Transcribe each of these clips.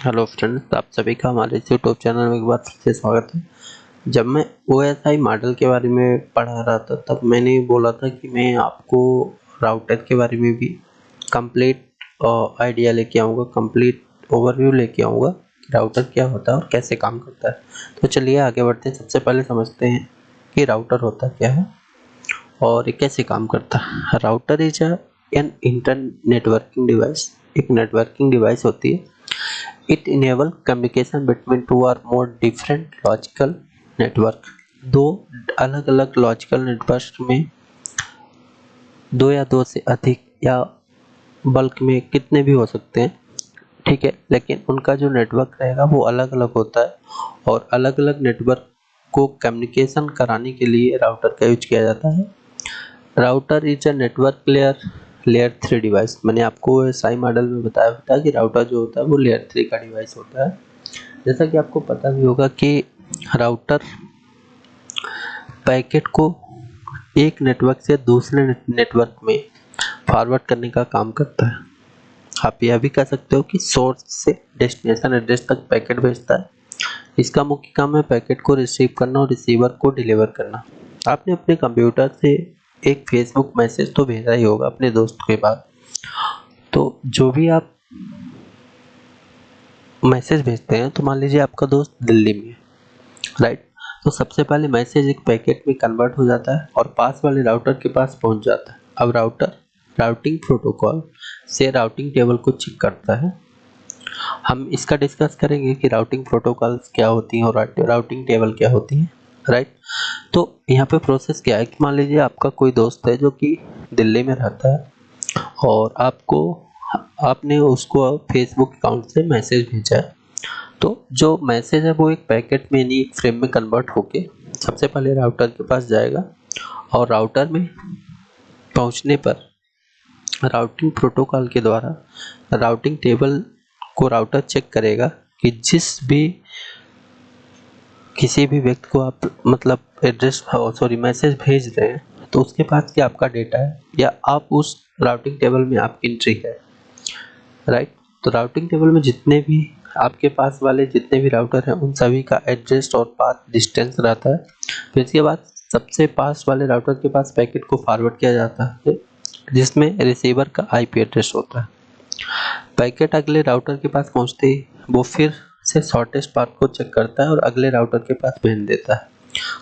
Hello friends, आप सभी का हमारे इस यूट्यूब चैनल में एक बार फिर से स्वागत है। जब मैं OSI मॉडल के बारे में पढ़ा रहा था तब मैंने बोला था कि मैं आपको राउटर के बारे में भी कंप्लीट आइडिया लेके आऊँगा, कंप्लीट ओवरव्यू लेके आऊँगा कि राउटर क्या होता है और कैसे काम करता है। तो चलिए आगे बढ़ते हैं। सबसे पहले समझते हैं कि राउटर होता क्या है और ये कैसे काम करता है। Router is an inter networking device, एक नेटवर्किंग डिवाइस होती है। It enable communication between two or more different logical network। दो अलग अलग लॉजिकल नेटवर्क में दो या दो से अधिक या बल्क में कितने भी हो सकते हैं, ठीक है, लेकिन उनका जो नेटवर्क रहेगा वो अलग अलग होता है और अलग अलग नेटवर्क को कम्युनिकेशन कराने के लिए राउटर का यूज किया जाता है। Router is a network layer 3 device. मैंने आपको SI मॉडल में बताया था कि राउटर जो होता है वो लेयर 3 का डिवाइस होता है। जैसा कि आपको पता भी होगा कि राउटर पैकेट को एक नेटवर्क से दूसरे नेटवर्क में फॉरवर्ड करने का काम करता है। आप यह भी कह सकते हो कि सोर्स से डेस्टिनेशन एड्रेस तक पैकेट भेजता है। इसका मुख्य काम है पैकेट को रिसीव करना और रिसीवर को डिलीवर करना। आपने अपने कंप्यूटर से एक फेसबुक मैसेज तो भेजा ही होगा अपने दोस्त के पास। तो जो भी आप मैसेज भेजते हैं, तो मान लीजिए आपका दोस्त दिल्ली में है, राइट। तो सबसे पहले मैसेज एक पैकेट में कन्वर्ट हो जाता है और पास वाले राउटर के पास पहुंच जाता है। अब राउटर राउटिंग प्रोटोकॉल से राउटिंग टेबल को चेक करता है। हम इसका डिस्कस करेंगे कि राउटिंग प्रोटोकॉल्स क्या होती हैं और राउटिंग टेबल क्या होती है, राइट। तो यहाँ पे प्रोसेस क्या है कि मान लीजिए आपका कोई दोस्त है जो कि दिल्ली में रहता है और आपने उसको फेसबुक अकाउंट से मैसेज भेजा है। तो जो मैसेज है वो एक पैकेट में यानी एक फ्रेम में कन्वर्ट होके सबसे पहले राउटर के पास जाएगा और राउटर में पहुंचने पर राउटिंग प्रोटोकॉल के द्वारा राउटिंग टेबल को राउटर चेक करेगा कि किसी भी व्यक्ति को आप मतलब मैसेज भेज रहे हैं तो उसके पास क्या आपका डेटा है या आप उस राउटिंग टेबल में आपकी एंट्री है, राइट। तो राउटिंग टेबल में जितने भी आपके पास वाले जितने भी राउटर हैं उन सभी का एड्रेस और पाथ डिस्टेंस रहता है। फिर इसके बाद सबसे पास वाले राउटर के पास पैकेट को फॉरवर्ड किया जाता है जिसमें रिसीवर का IP एड्रेस होता है। पैकेट अगले राउटर के पास पहुंचते ही वो फिर से शॉर्टेस्ट पाथ को चेक करता है और अगले राउटर के पास भेज देता है।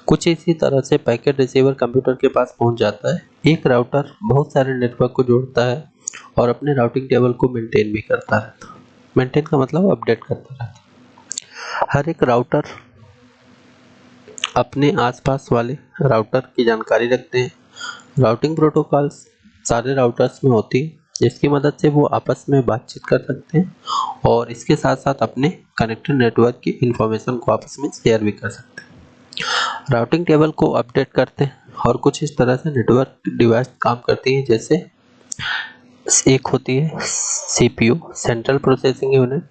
कुछ इसी तरह से पैकेट रिसीवर कंप्यूटर के पास पहुंच जाता है। एक राउटर बहुत सारे नेटवर्क को जोड़ता है और अपने राउटिंग टेबल को मेंटेन भी करता रहता है। मेंटेन का मतलब अपडेट करता रहता है। हर एक राउटर अपने आसपास वाले राउटर की जानकारी रखते हैं। राउटिंग प्रोटोकॉल्स सारे राउटर्स में होती है जिसकी मदद से वो आपस में बातचीत कर सकते हैं और इसके साथ साथ अपने कनेक्टेड नेटवर्क की इंफॉर्मेशन को आपस में शेयर भी कर सकते हैं। राउटिंग टेबल को अपडेट करते हैं और कुछ इस तरह से नेटवर्क डिवाइस काम करती है। जैसे एक होती है CPU सेंट्रल प्रोसेसिंग यूनिट,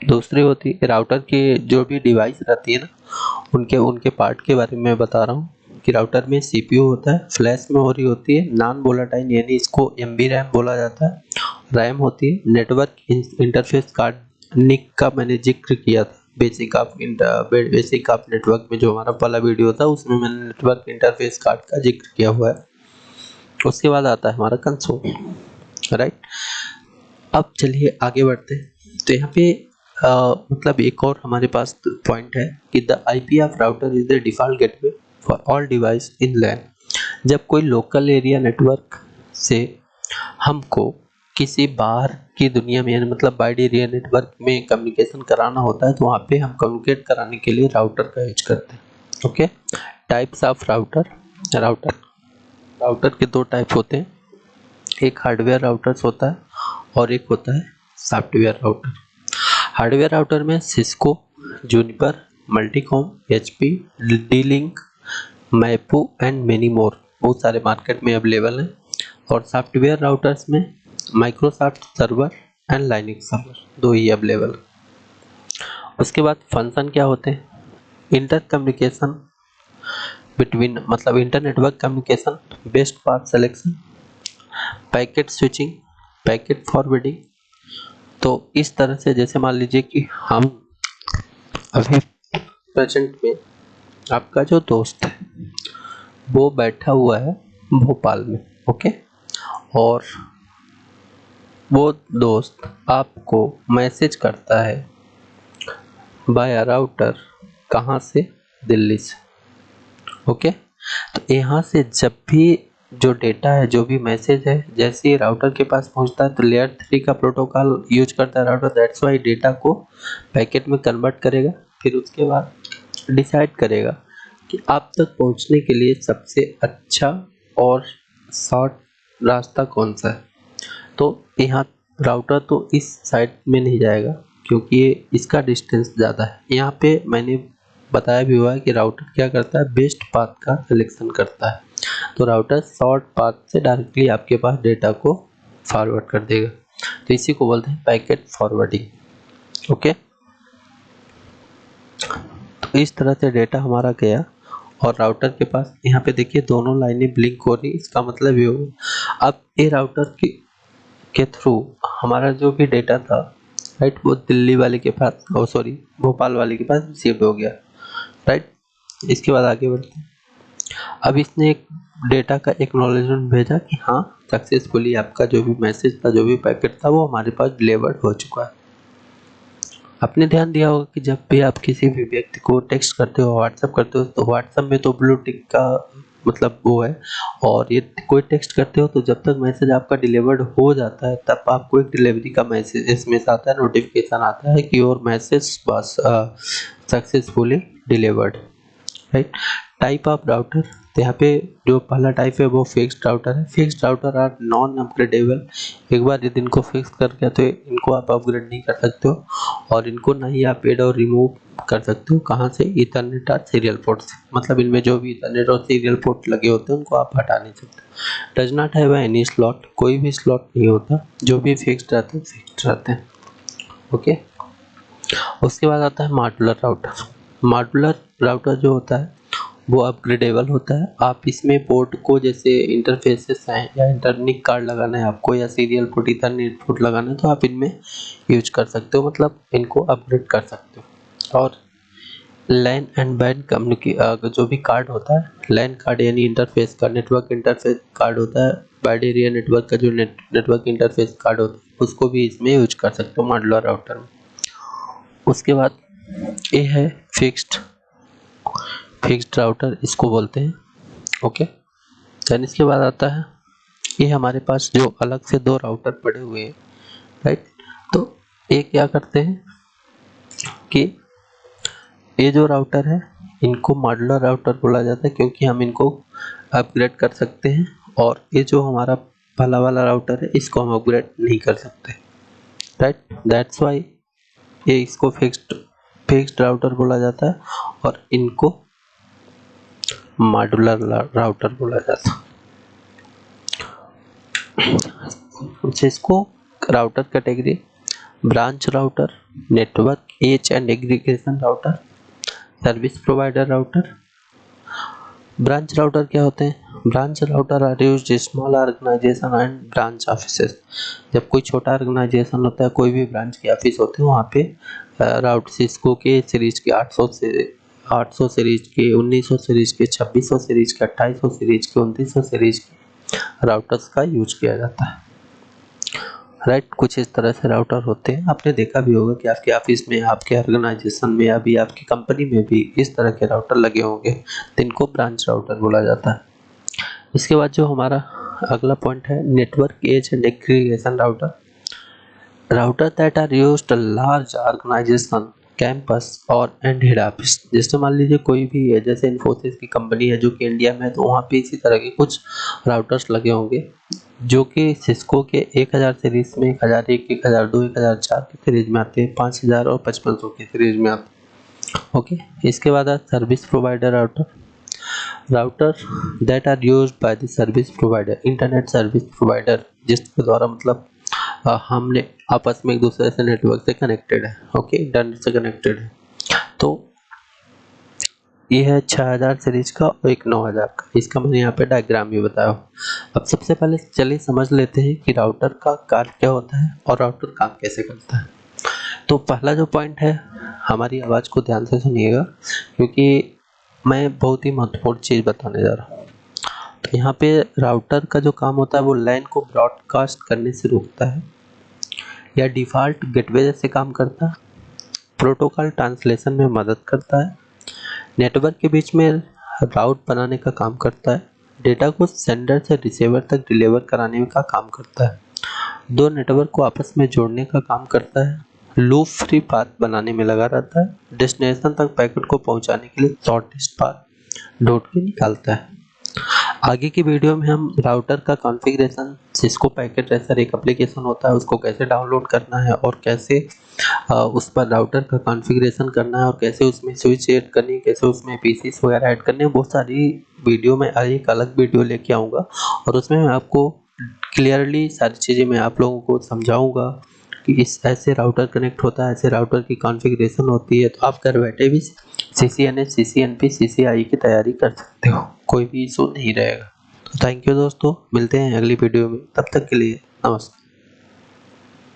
दूसरी होती है राउटर की जो भी डिवाइस रहती है ना उनके उनके पार्ट के बारे में बता रहा हूँ कि राउटर में CPU होता है, फ्लैश मेमोरी होती है, नॉन वोलेटाइल यानी इसको MB रैम बोला जाता है, रैम होती है, नेटवर्क इंटरफेस कार्ड NIC का मैंने जिक्र किया था बेसिक ऑफ नेटवर्क में जो हमारा पहला वीडियो था उसमें मैंने नेटवर्क इंटरफेस कार्ड का जिक्र किया हुआ है। उसके बाद आता है हमारा कंसोल, राइट। अब चलिए आगे बढ़ते हैं। तो यहाँ पे मतलब एक और हमारे पास पॉइंट है कि the IP of router is the default gateway for all device in LAN। जब कोई लोकल एरिया नेटवर्क से हमको किसी बाहर की दुनिया में यानी मतलब वाइड एरिया नेटवर्क में कम्युनिकेशन कराना होता है तो वहाँ पे हम कम्युनिकेट कराने के लिए राउटर का यूज करते हैं। Okay, types of router router के दो टाइप होते हैं, एक हार्डवेयर राउटर्स होता है और एक होता है सॉफ्टवेयर राउटर। हार्डवेयर राउटर में Cisco, Juniper, Multicom, HP, D-Link, Maipu and many more बहुत सारे मार्केट में अवेलेबल हैं। और सॉफ्टवेयर राउटर्स में Microsoft server and Linux server दो ही अवेलेबल। उसके बाद फंक्शन क्या होते हैं, इंटर कम्युनिकेशन बिटवीन मतलब inter network communication, best path selection, packet switching, packet forwarding, तो इस तरह से जैसे मान लीजिए कि हम अभी प्रेजेंट में आपका जो दोस्त है वो बैठा हुआ है भोपाल में, ओके, और वो दोस्त आपको मैसेज करता है बाय राउटर, कहाँ से, दिल्ली से, ओके। तो यहाँ से जब भी जो डेटा है, जो भी मैसेज है, जैसे ही राउटर के पास पहुँचता है तो लेयर 3 का प्रोटोकॉल यूज करता है राउटर, दैट्स वाई डेटा को पैकेट में कन्वर्ट करेगा, फिर उसके बाद डिसाइड करेगा कि आप तक पहुँचने के लिए सबसे अच्छा और शॉर्ट रास्ता कौन सा है। तो यहाँ राउटर तो इस साइड में नहीं जाएगा क्योंकि ये इसका डिस्टेंस ज़्यादा है। यहाँ पे मैंने बताया भी हुआ है कि राउटर क्या करता है, बेस्ट पाथ का सिलेक्शन करता है। तो राउटर शॉर्ट पाथ से डायरेक्टली आपके पास डेटा को फॉरवर्ड कर देगा। तो इसी को बोलते हैं पैकेट फॉरवर्डिंग, ओके। तो इस तरह से डेटा हमारा गया और राउटर के पास, यहाँ पे देखिए दोनों लाइनें ब्लिंक हो रही, इसका मतलब ये होगा अब ये राउटर के थ्रू हमारा जो भी डेटा था, राइट, वो दिल्ली वाले के पास, सॉरी भोपाल वाले के पास रिसीव हो गया, राइट। इसके बाद आगे बढ़ते हैं। अब इसने एक डेटा का एक्नॉलेजमेंट भेजा कि हाँ सक्सेसफुली आपका जो भी मैसेज था, जो भी पैकेट था, वो हमारे पास डिलीवर्ड हो चुका है। आपने ध्यान दिया होगा कि जब भी आप किसी भी व्यक्ति को टेक्स्ट करते हो, व्हाट्सएप करते हो, तो व्हाट्सएप में तो ब्लू टिक का मतलब वो है, और ये कोई टेक्स्ट करते हो तो जब तक मैसेज आपका डिलीवर्ड हो जाता है तब आपको एक डिलीवरी का मैसेज एसएमएस आता है, नोटिफिकेशन आता है कि your message was successfully delivered, right. Type of router, तो यहाँ पे जो पहला टाइप है वो फिक्स्ड राउटर है। Fixed router are non upgradable, एक बार यदि इनको फिक्स कर गया तो इनको आप अपग्रेड नहीं कर सकते हो, और इनको ना ही आप ऐड और रिमूव कर सकते हो। कहाँ से, ईथरनेट और सीरियल पोर्ट से, मतलब इनमें जो भी ईथरनेट और सीरियल पोर्ट लगे होते हैं उनको आप हटा नहीं सकते। Does not have any slot, कोई भी स्लॉट नहीं होता, जो भी फिक्स्ड रहते हैं फिक्स्ड रहते हैं, ओके। उसके बाद आता है मॉड्यूलर राउटर। मॉड्यूलर राउटर जो होता है वो अपग्रेडेबल होता है। आप इसमें पोर्ट को, जैसे इंटरफेसेस हैं या इंटरनिक कार्ड लगाना है आपको, या सीरियल पोर्ट, ईथरनेट पोर्ट लगाना है, तो आप इनमें यूज कर सकते हो, मतलब इनको अपग्रेड कर सकते हो। और लैन एंड बैंड कम्युनिकेशन जो भी कार्ड होता है, लैन कार्ड यानी इंटरफेस का, नेटवर्क इंटरफेस कार्ड होता है, वाइड एरिया नेटवर्क का जो नेटवर्क इंटरफेस कार्ड होता है, उसको भी इसमें यूज कर सकते हो मॉड्यूलर राउटर में। उसके बाद ये है फिक्स्ड राउटर, इसको बोलते हैं, ओके। देन इसके बाद आता है, ये हमारे पास जो अलग से दो राउटर पड़े हुए हैं, राइट। तो ये क्या करते हैं कि ये जो राउटर है इनको मॉड्यूलर राउटर बोला जाता है क्योंकि हम इनको अपग्रेड कर सकते हैं, और ये जो हमारा पहला वाला राउटर है इसको हम अपग्रेड नहीं कर सकते, राइट। दैट्स वाई ये इसको फिक्स्ड राउटर बोला जाता है और इनको मॉड्यूलर राउटर बोला जाता है। जिसको router category, branch router, network edge and aggregation router, service provider router. Branch router क्या होते हैं? Branch router are used small organization and branch offices. जब कोई छोटा ऑर्गेनाइजेशन होता है, कोई भी ब्रांच के ऑफिस होते हैं, वहाँ पे राउट सिस्को के सीरीज के 800 सीरीज के, 1900 सीरीज के, 2600 सीरीज के, 2800 सीरीज के, 2900 सीरीज के राउटर्स का यूज किया जाता है, राइट। कुछ इस तरह से राउटर होते हैं। आपने देखा भी होगा कि आपके ऑफिस में, आपके ऑर्गेनाइजेशन में, अभी आपकी कंपनी में भी इस तरह के राउटर लगे होंगे, जिनको ब्रांच राउटर बोला जाता है। इसके बाद जो हमारा अगला पॉइंट है, network edge and aggregation router. Router that are used large organization campus और एंड हेड ऑफिस। जैसे मान लीजिए कोई भी है, जैसे इन्फोसिस की कंपनी है जो कि इंडिया में है, तो वहाँ पे इसी तरह के कुछ राउटर्स लगे होंगे जो कि सिस्को के 1000 सीरीज में, 1001, 1002, 1004 की सीरीज में आते हैं, 5000 और 5500 की सीरीज में आते हैं, ओके। इसके बाद service provider router. Router that are used by the service provider, internet service provider, जिसके द्वारा मतलब हमने आपस में एक दूसरे से नेटवर्क से कनेक्टेड है, ओके, इंटरनेट से कनेक्टेड है। तो ये है 6000 सीरीज का और एक 9000 का। इसका मैंने यहाँ पे डायग्राम भी बताया हो। अब सबसे पहले चलिए समझ लेते हैं कि राउटर का कार्य क्या होता है और राउटर काम कैसे करता है। तो पहला जो पॉइंट है, हमारी आवाज़ को ध्यान से सुनिएगा क्योंकि मैं बहुत ही महत्वपूर्ण चीज़ बताने जा रहा हूँ। तो यहाँ पे राउटर का जो काम होता है वो लैन को ब्रॉडकास्ट करने से रोकता है या डिफ़ॉल्ट गेटवे जैसे काम करता है, प्रोटोकॉल ट्रांसलेशन में मदद करता है, नेटवर्क के बीच में राउट बनाने का काम करता है, डेटा को सेंडर से रिसीवर तक डिलीवर कराने का काम करता है, दो नेटवर्क को आपस में जोड़ने का काम करता है, लूप फ्री पाथ बनाने में लगा रहता है, डेस्टिनेशन तक पैकेट को पहुंचाने के लिए शॉर्टेस्ट पाथ ढूंढ के निकालता है। आगे की वीडियो में हम राउटर का कॉन्फ़िगरेशन, सिस्को पैकेट ट्रेसर एक एप्लीकेशन होता है, उसको कैसे डाउनलोड करना है और कैसे उस पर राउटर का कॉन्फ़िगरेशन करना है और कैसे उसमें स्विच ऐड करनी है, कैसे उसमें पीसीस वगैरह ऐड करने हैं, बहुत सारी वीडियो में एक अलग वीडियो लेके आऊँगा और उसमें मैं आपको क्लियरली सारी चीज़ें मैं आप लोगों को समझाऊँगा कि इस ऐसे राउटर कनेक्ट होता है, ऐसे राउटर की कॉन्फ़िगरेशन होती है। तो आप घर बैठे भी CCNA, CCNP, CCIE की तैयारी कर सकते हो, कोई भी इशू नहीं रहेगा। तो थैंक यू दोस्तों, मिलते हैं अगली वीडियो में, तब तक के लिए नमस्कार।